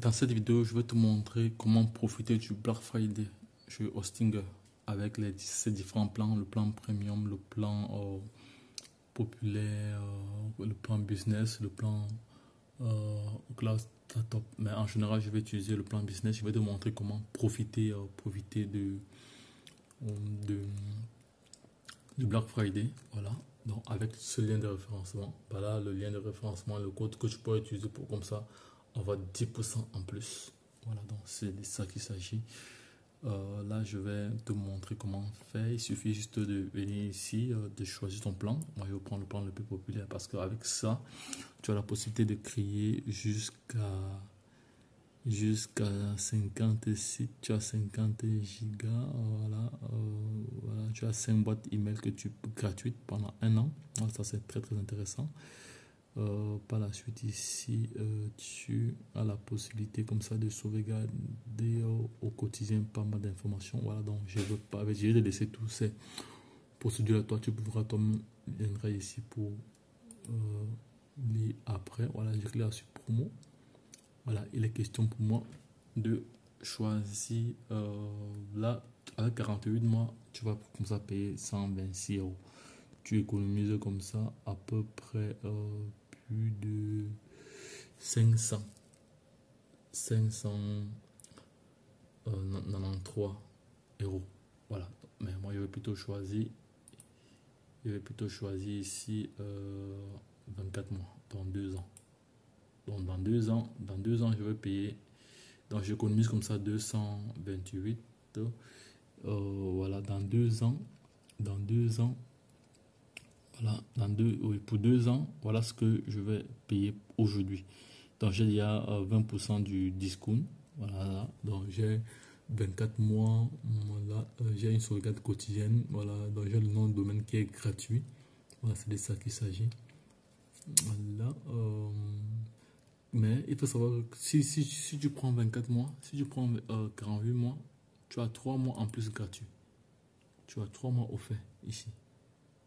Dans cette vidéo, je vais te montrer comment profiter du Black Friday chez Hostinger avec ces différents plans, le plan premium, le plan populaire, le plan business, le plan class top. Mais en général, je vais utiliser le plan business. Je vais te montrer comment profiter de- du Black Friday. Voilà. Donc avec ce lien de référencement, voilà le lien de référencement, le code que tu peux utiliser pour comme ça avoir 10% en plus. Voilà, donc c'est de ça qu'il s'agit. Là, je vais te montrer comment faire. Il suffit juste de venir ici, de choisir ton plan. Moi, je vais prendre le plan le plus populaire parce qu'avec ça, tu as la possibilité de créer jusqu'à 50 sites. Tu as 50 gigas. Voilà, voilà, tu as 5 boîtes email que tu peux gratuites pendant un an. Voilà, ça, c'est très très intéressant. Par la suite ici tu as la possibilité comme ça de sauvegarder au quotidien pas mal d'informations. Voilà, donc je veux pas j'ai laissé tous ces procédures à toi. Tu pourras viendras ici pour lire après. Voilà, je clique sur promo. Voilà, il est question pour moi de choisir là avec 48 mois tu vas comme ça payer 126 euros. Tu économises comme ça à peu près plus de 593 euros. Voilà. Mais moi, je vais plutôt choisir ici 24 mois, dans 2 ans. Donc, dans deux ans, je vais payer. Donc, j'économise comme ça 228. Voilà, dans 2 ans, voilà, oui, pour 2 ans, voilà ce que je vais payer aujourd'hui. Donc, j'ai déjà 20% du discount. Voilà, donc j'ai 24 mois. Voilà, j'ai une sauvegarde quotidienne. Voilà, donc j'ai le nom de domaine qui est gratuit. Voilà, c'est de ça qu'il s'agit. Voilà, mais il faut savoir que si tu prends 24 mois, si tu prends 48 mois, tu as 3 mois en plus gratuit. Tu as 3 mois offerts ici.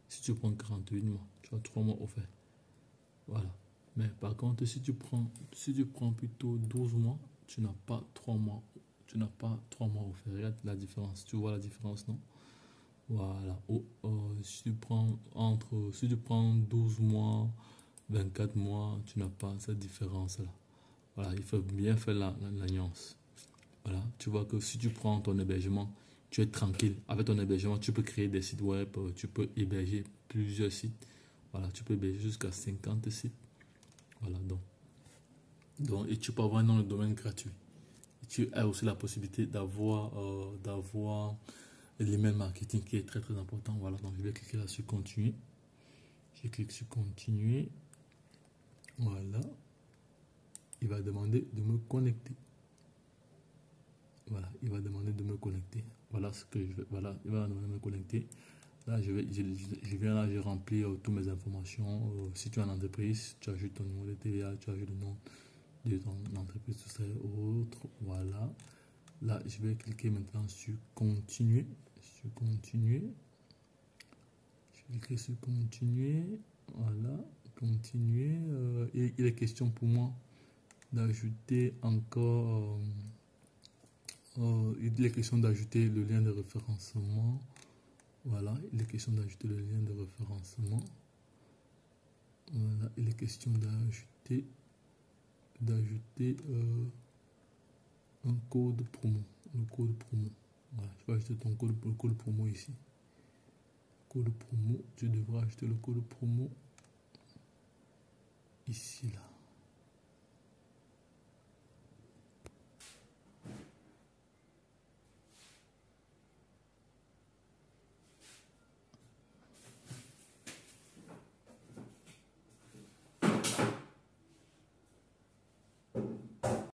Si tu prends 48 mois, tu as 3 mois offerts. Voilà. Mais par contre, si tu prends plutôt 12 mois, tu n'as pas 3 mois. Tu n'as pas 3 mois offerts. Regarde la différence. Tu vois la différence, non? Voilà. Si tu prends 12 mois, 24 mois, tu n'as pas cette différence-là. Voilà, il faut bien faire la nuance. Voilà, tu vois que si tu prends ton hébergement, tu es tranquille. Avec ton hébergement, tu peux créer des sites web, tu peux héberger plusieurs sites. Voilà, tu peux héberger jusqu'à 50 sites. Voilà, donc et tu peux avoir un nom de domaine gratuit. Et tu as aussi la possibilité d'avoir l'email marketing qui est très très important. Voilà, donc je vais cliquer là sur continuer. Je clique sur continuer. Voilà. Il va demander de me connecter. Voilà, il va demander de me connecter. Voilà ce que je veux. Voilà, il va demander de me connecter. Là, je viens là, je remplis toutes mes informations. Si tu es en entreprise, tu ajoutes ton numéro de TVA, tu ajoutes le nom de ton entreprise, tout ça et autres. Voilà. Là, je vais cliquer maintenant sur continuer. Sur continuer. Je vais cliquer sur continuer. Voilà. Continuer. Il est question pour moi d'ajouter encore. Il est question d'ajouter le lien de référencement. Voilà, il est question d'ajouter le lien de référencement. Voilà, il est question d'ajouter un code promo. Le code promo. Voilà, tu vas ajouter le code promo ici. Code promo, tu devras ajouter le code promo ici là.